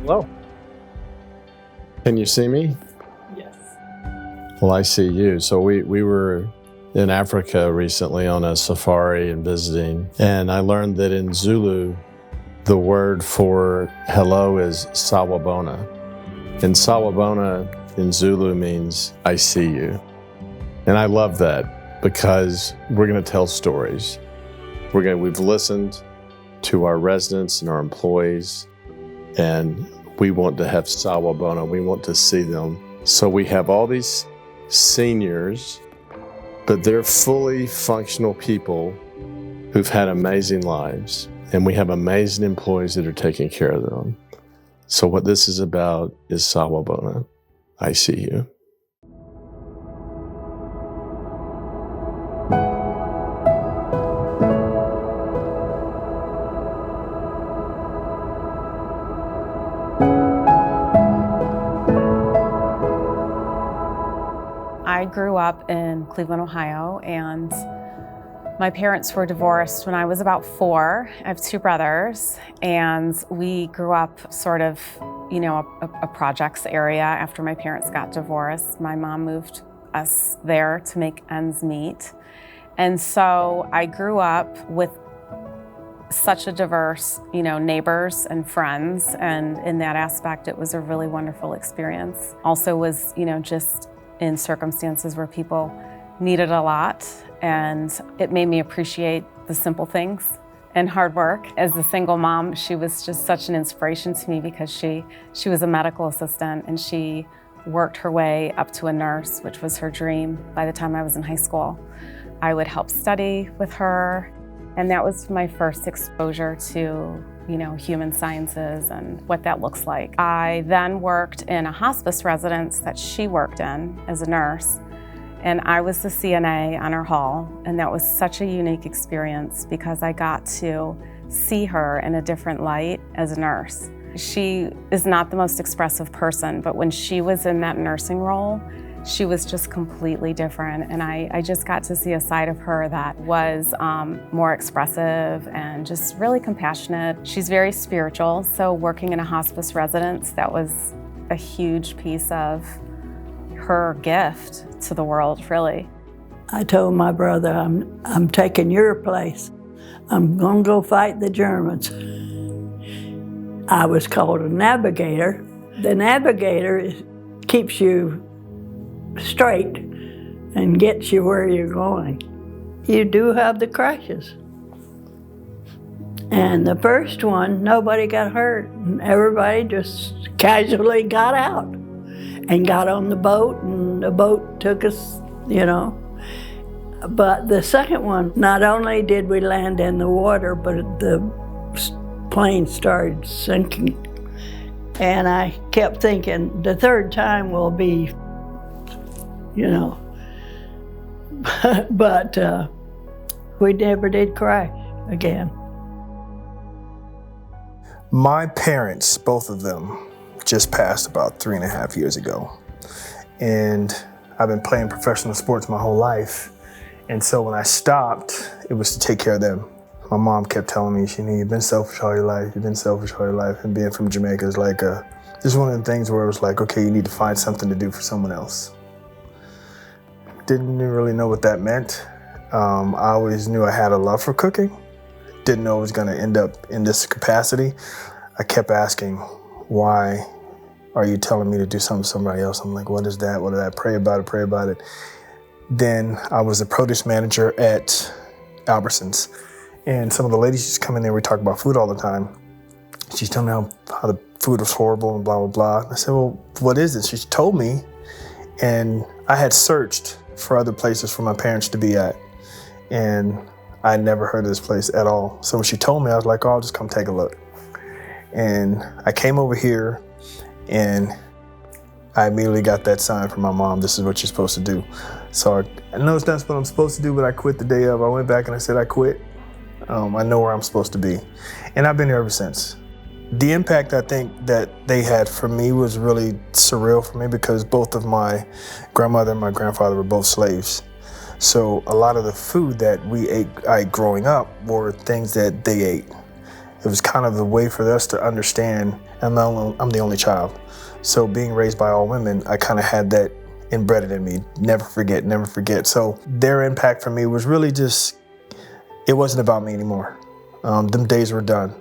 Hello. Can you see me? Yes. Well, I see you. So we were in Africa recently on a safari and visiting, and I learned that in Zulu, the word for hello is Sawubona. And Sawubona in Zulu means I see you. And I love that because we're going to tell stories. We've listened to our residents and our employees, and we want to have Sawubona. We want to see them. So we have all these seniors, but they're fully functional people who've had amazing lives, and we have amazing employees that are taking care of them. So what this is about is Sawubona. I see you. I grew up in Cleveland, Ohio, and my parents were divorced when I was about 4. I have 2 brothers, and we grew up sort of, a projects area after my parents got divorced. My mom moved us there to make ends meet. And so I grew up with such a diverse, neighbors and friends, and in that aspect, it was a really wonderful experience. Also was, just in circumstances where people needed a lot, and it made me appreciate the simple things and hard work. As a single mom, she was just such an inspiration to me because she was a medical assistant, and she worked her way up to a nurse, which was her dream by the time I was in high school. I would help study with her, and that was my first exposure to human sciences and what that looks like. I then worked in a hospice residence that she worked in as a nurse, and I was the CNA on her hall, and that was such a unique experience because I got to see her in a different light as a nurse. She is not the most expressive person, but when she was in that nursing role, she was just completely different, and I just got to see a side of her that was more expressive and just really compassionate. She's very spiritual, so working in a hospice residence, that was a huge piece of her gift to the world, really. I told my brother, I'm taking your place. I'm gonna go fight the Germans. I was called a navigator. The navigator keeps you straight and gets you where you're going. You do have the crashes. And the first one, nobody got hurt. Everybody just casually got out and got on the boat, and the boat took us, But the second one, not only did we land in the water, but the plane started sinking. And I kept thinking, the third time will be but we never did crash again. My parents, both of them, just passed about 3.5 years ago. And I've been playing professional sports my whole life. And so when I stopped, it was to take care of them. My mom kept telling me, you've been selfish all your life, you've been selfish all your life. And being from Jamaica is like just one of the things where it was like, okay, you need to find something to do for someone else. Didn't really know what that meant. I always knew I had a love for cooking. Didn't know it was gonna end up in this capacity. I kept asking, why are you telling me to do something for somebody else? I'm like, what is that? What is that? Pray about it, pray about it. Then I was a produce manager at Albertsons. And some of the ladies just come in there, we talk about food all the time. She's telling me how the food was horrible and blah, blah, blah. I said, well, what is this? She told me, and I had searched for other places for my parents to be at. And I never heard of this place at all. So when she told me, I was like, oh, I'll just come take a look. And I came over here, and I immediately got that sign from my mom, this is what you're supposed to do. So I know it's not what I'm supposed to do, but I quit the day of. I went back and I said, I quit. I know where I'm supposed to be. And I've been here ever since. The impact I think that they had for me was really surreal for me because both of my grandmother and my grandfather were both slaves. So a lot of the food that I ate growing up were things that they ate. It was kind of a way for us to understand, and I'm the only child. So being raised by all women, I kind of had that embedded in me. Never forget, never forget. So their impact for me was really just, it wasn't about me anymore. Them days were done.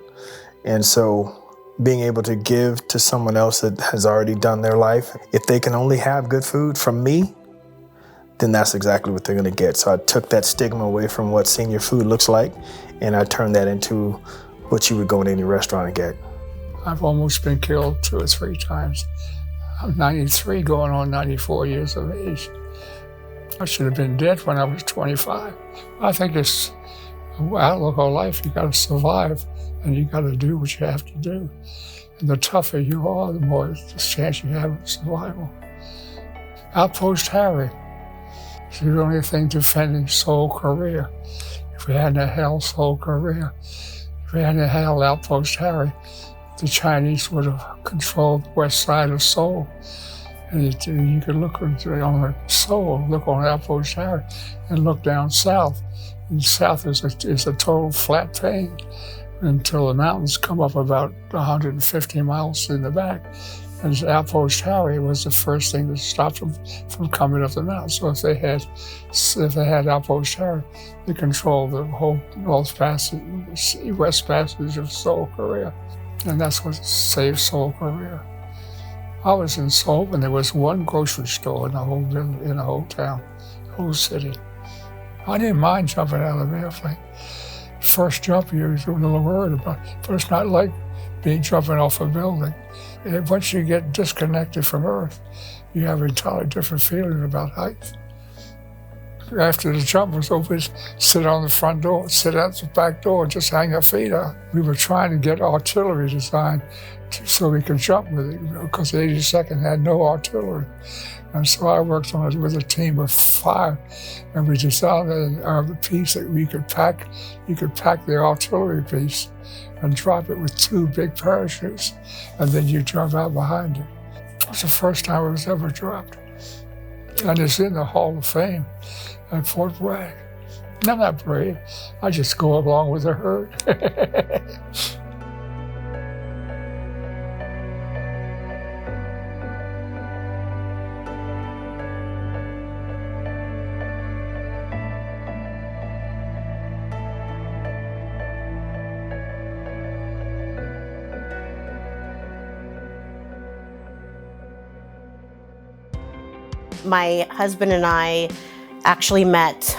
And so being able to give to someone else that has already done their life, if they can only have good food from me, then that's exactly what they're gonna get. So I took that stigma away from what senior food looks like, and I turned that into what you would go in any restaurant and get. I've almost been killed 2 or 3 times. I'm 93, going on 94 years of age. I should have been dead when I was 25. I think it's the outlook on life. You gotta survive, and you gotta do what you have to do. And the tougher you are, the more the chance you have of survival. Outpost Harry. It's the only thing defending Seoul, Korea. If we hadn't held Seoul, Korea, if we hadn't held Outpost Harry, the Chinese would have controlled the west side of Seoul. And you could look on the Seoul, look on Outpost Harry, and look down south. And south is a total flat plain until the mountains come up about 150 miles in the back. And Outpost Harry was the first thing that stopped them from coming up the mountain. So if they had Outpost Harry, they controlled the whole north passage, west passage of Seoul, Korea. And that's what saved Seoul, Korea. I was in Seoul when there was one grocery store in the whole town, whole city. I didn't mind jumping out of the airplane. First jump, you're a little worried about it, but it's not like jumping off a building. And once you get disconnected from Earth, you have an entirely different feeling about height. After the jump was over, sit on the front door, sit out the back door, just hang your feet out. We were trying to get artillery designed so we could jump with it, because the 82nd had no artillery. And so I worked on it with a team of 5, and we designed a piece that you could pack the artillery piece and drop it with 2 big parachutes, and then you jump out behind it. It was the first time it was ever dropped. And it's in the Hall of Fame at Fort Bragg. And I'm not brave, I just go along with the herd. My husband and I actually met,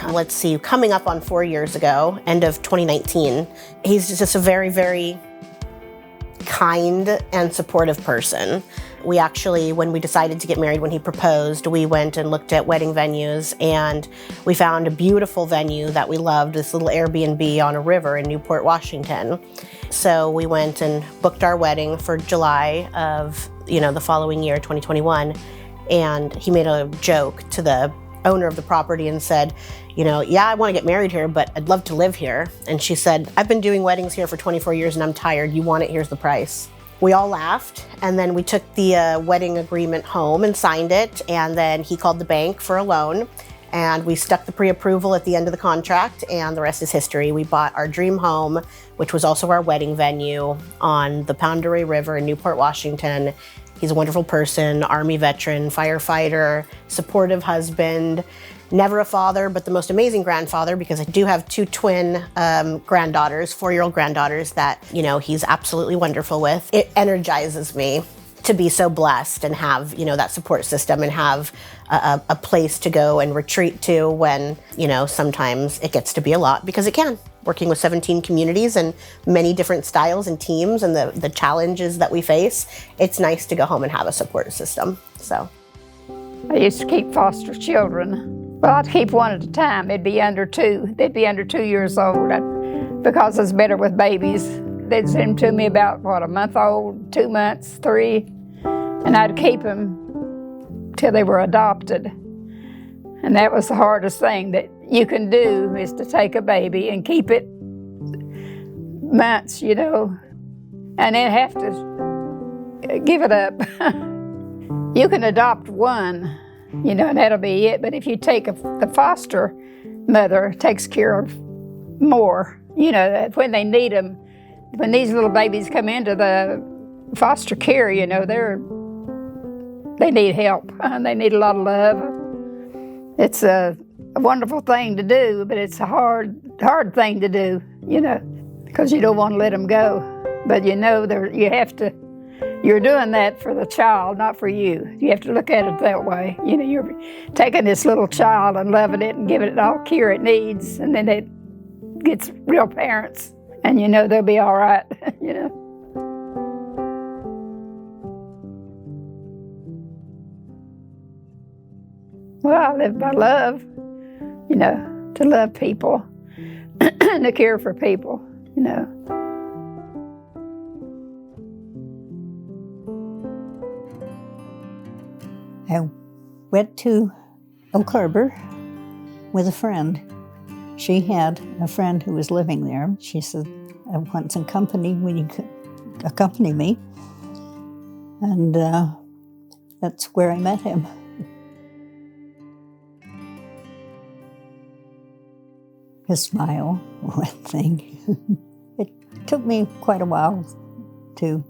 coming up on 4 years ago, end of 2019. He's just a very, very kind and supportive person. We actually, when we decided to get married, when he proposed, we went and looked at wedding venues, and we found a beautiful venue that we loved, this little Airbnb on a river in Newport, Washington. So we went and booked our wedding for July of, the following year, 2021. And he made a joke to the owner of the property and said, yeah, I want to get married here, but I'd love to live here. And she said, I've been doing weddings here for 24 years and I'm tired. You want it? Here's the price. We all laughed, and then we took the wedding agreement home and signed it, and then he called the bank for a loan, and we stuck the pre-approval at the end of the contract, and the rest is history. We bought our dream home, which was also our wedding venue, on the Pend Oreille River in Newport, Washington. He's a wonderful person, Army veteran, firefighter, supportive husband, never a father, but the most amazing grandfather, because I do have 2 twin granddaughters, 4-year-old granddaughters that, he's absolutely wonderful with. It energizes me to be so blessed and have, that support system and have a place to go and retreat to when, sometimes it gets to be a lot, because it can. Working with 17 communities and many different styles and teams and the challenges that we face, it's nice to go home and have a support system, so. I used to keep foster children. Well, I'd keep one at a time. They'd be under 2. They'd be under 2 years old because it's better with babies. They'd send them to me about, a month old, 2 months, 3, and I'd keep them till they were adopted. And that was the hardest thing that you can do, is to take a baby and keep it months, and then have to give it up. You can adopt one, and that'll be it. But if you take the foster mother, takes care of more, when they need them, when these little babies come into the foster care, you know, they need help. They need a lot of love. It's a wonderful thing to do, but it's a hard thing to do, you know, because you don't want to let them go. But you know, you have to. You're doing that for the child, not for you. You have to look at it that way. You know, you're taking this little child and loving it and giving it all care it needs, and then it gets real parents, and you know they'll be all right, you know. Well, I live by love, you know, to love people and to care for people, you know. I went to Oak Harbor with a friend. She had a friend who was living there. She said, I want some company when you could accompany me. And that's where I met him. His smile, one thing. It took me quite a while to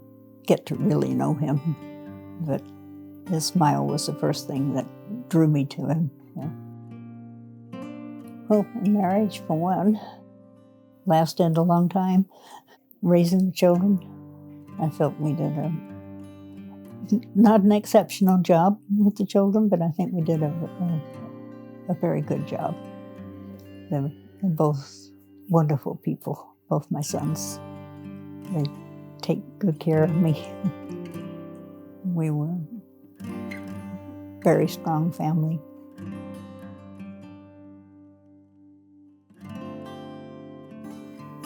get to really know him, but his smile was the first thing that drew me to him. Yeah. Well, marriage, for one, lasted a long time. Raising the children, I felt we did not an exceptional job with the children, but I think we did a very good job. They're both wonderful people, both my sons. They take good care of me. We were a very strong family.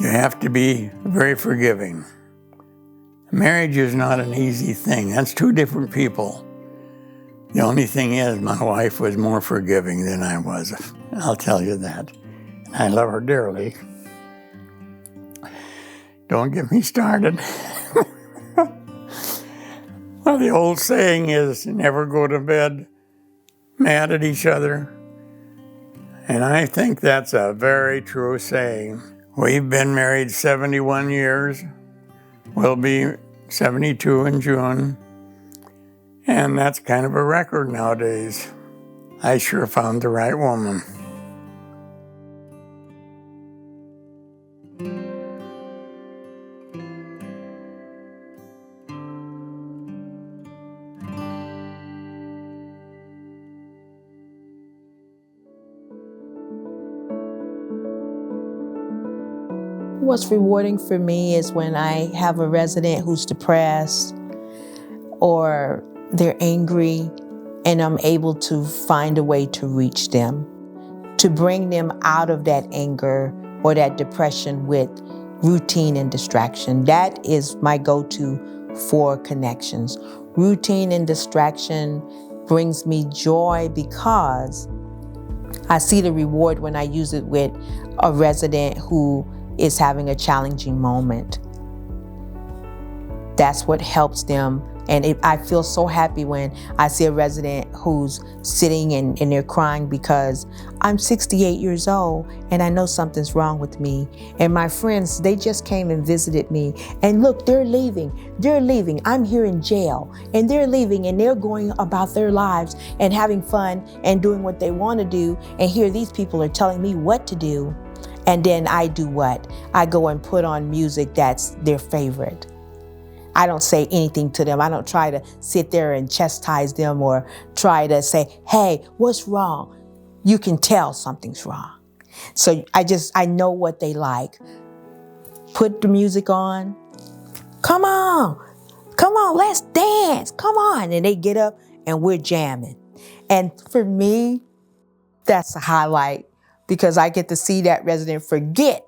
You have to be very forgiving. Marriage is not an easy thing. That's two different people. The only thing is, my wife was more forgiving than I was. I'll tell you that. I love her dearly. Don't get me started. Well, the old saying is, never go to bed mad at each other. And I think that's a very true saying. We've been married 71 years. We'll be 72 in June. And that's kind of a record nowadays. I sure found the right woman. What's rewarding for me is when I have a resident who's depressed or they're angry and I'm able to find a way to reach them, to bring them out of that anger or that depression with routine and distraction. That is my go-to for connections. Routine and distraction brings me joy because I see the reward when I use it with a resident who is having a challenging moment. That's what helps them. And I feel so happy when I see a resident who's sitting and they're crying because I'm 68 years old and I know something's wrong with me. And my friends, they just came and visited me. And look, they're leaving. They're leaving. I'm here in jail. And they're leaving and they're going about their lives and having fun and doing what they want to do. And here these people are telling me what to do. And then I do what? I go and put on music that's their favorite. I don't say anything to them. I don't try to sit there and chastise them or try to say, hey, what's wrong? You can tell something's wrong. So I know what they like. Put the music on. Come on, let's dance. Come on. And they get up and we're jamming. And for me, that's a highlight because I get to see that resident forget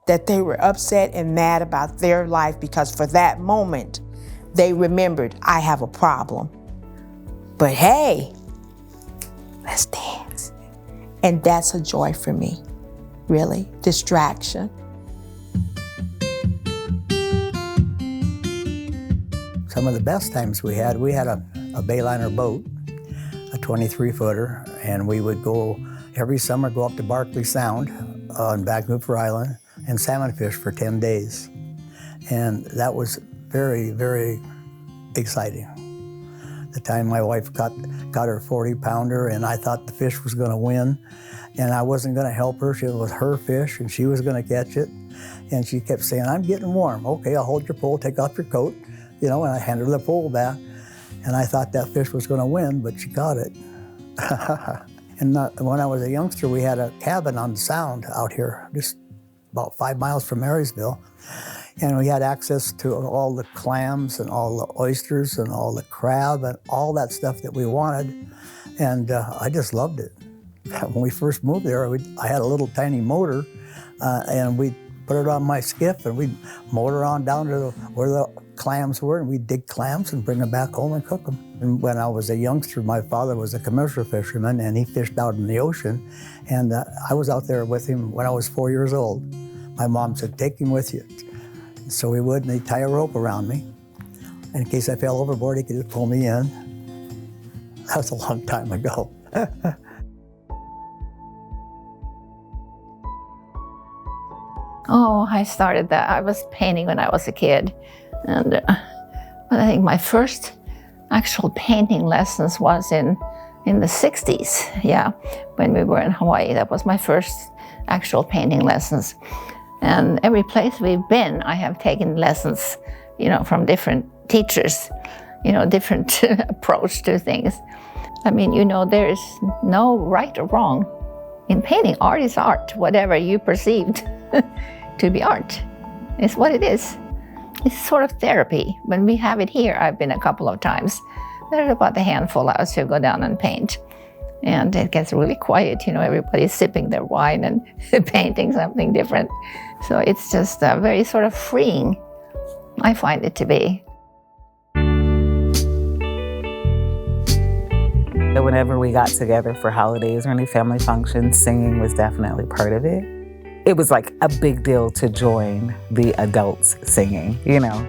that they were upset and mad about their life because for that moment, they remembered, I have a problem. But hey, let's dance. And that's a joy for me, really, distraction. Some of the best times we had a Bayliner boat, a 23-footer, and we would go every summer, go up to Barkley Sound on Vancouver Island and salmon fish for 10 days. And that was very, very exciting. The time my wife got her 40-pounder, and I thought the fish was going to win, and I wasn't going to help her. It was her fish, and she was going to catch it. And she kept saying, "I'm getting warm." "Okay, I'll hold your pole, take off your coat." And I handed her the pole back, and I thought that fish was going to win, but she caught it. And when I was a youngster, we had a cabin on the Sound out here, just about 5 miles from Marysville. And we had access to all the clams and all the oysters and all the crab and all that stuff that we wanted. And I just loved it. When we first moved there, I had a little tiny motor, and we'd put it on my skiff, and we'd motor on down to where the clams were, and we'd dig clams and bring them back home and cook them. And when I was a youngster, my father was a commercial fisherman, and he fished out in the ocean. And I was out there with him when I was 4 years old. My mom said, "Take him with you." So he would, and he'd tie a rope around me. And in case I fell overboard, he could just pull me in. That was a long time ago. Oh, I started that. I was painting when I was a kid. And I think my first actual painting lessons was in the 60s, yeah, when we were in Hawaii. That was my first actual painting lessons. And every place we've been, I have taken lessons, from different teachers, different approach to things. I mean, there is no right or wrong in painting. Art is art, whatever you perceived to be art. It's what it is. It's sort of therapy. When we have it here, I've been a couple of times. There's about a handful of us who go down and paint. And it gets really quiet, everybody's sipping their wine and painting something different. So it's just very sort of freeing, I find it to be. Whenever we got together for holidays or any family functions, singing was definitely part of it. It was like a big deal to join the adults singing.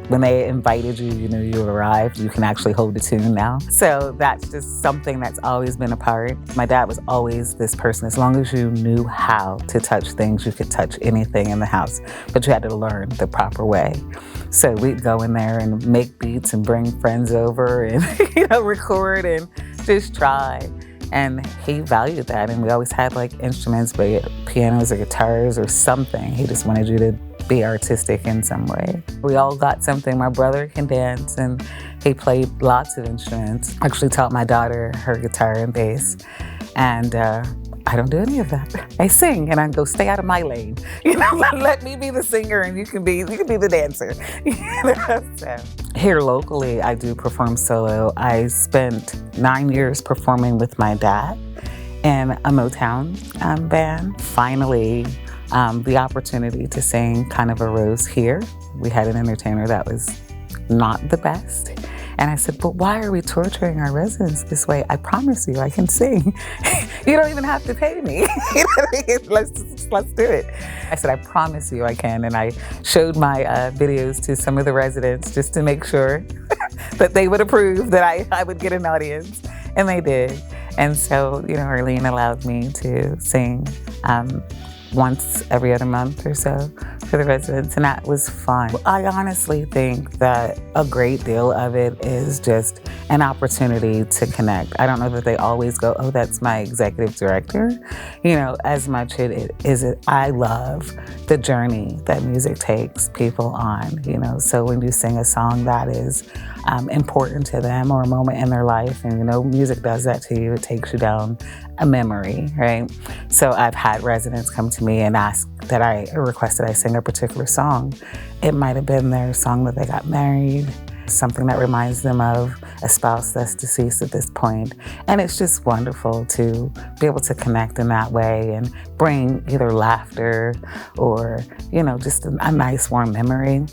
When they invited you, you arrived, you can actually hold the tune now. So that's just something that's always been a part. My dad was always this person, as long as you knew how to touch things, you could touch anything in the house, but you had to learn the proper way. So we'd go in there and make beats and bring friends over and, record and just try. And he valued that, and we always had instruments, be it pianos or guitars or something. He just wanted you to be artistic in some way. We all got something. My brother can dance, and he played lots of instruments. Actually taught my daughter her guitar and bass, and I don't do any of that. I sing, and I go, stay out of my lane. Let me be the singer, and you can be the dancer. So, here locally, I do perform solo. I spent 9 years performing with my dad in a Motown band. Finally, the opportunity to sing kind of arose here. We had an entertainer that was not the best. And I said, "But why are we torturing our residents this way? I promise you I can sing. You don't even have to pay me. Let's do it." I said, "I promise you I can." And I showed my videos to some of the residents just to make sure that they would approve that I would get an audience. And they did. And so, Arlene allowed me to sing once every other month or so for the residents, and that was fun. I honestly think that a great deal of it is just an opportunity to connect. I don't know that they always go, "Oh, that's my executive director," as much I love the journey that music takes people on, so when you sing a song that is important to them or a moment in their life, and music does that to you, it takes you down a memory, right? So I've had residents come to me and request that I sing a particular song. It might have been their song that they got married, something that reminds them of a spouse that's deceased at this point. And it's just wonderful to be able to connect in that way and bring either laughter or, just a nice warm memory.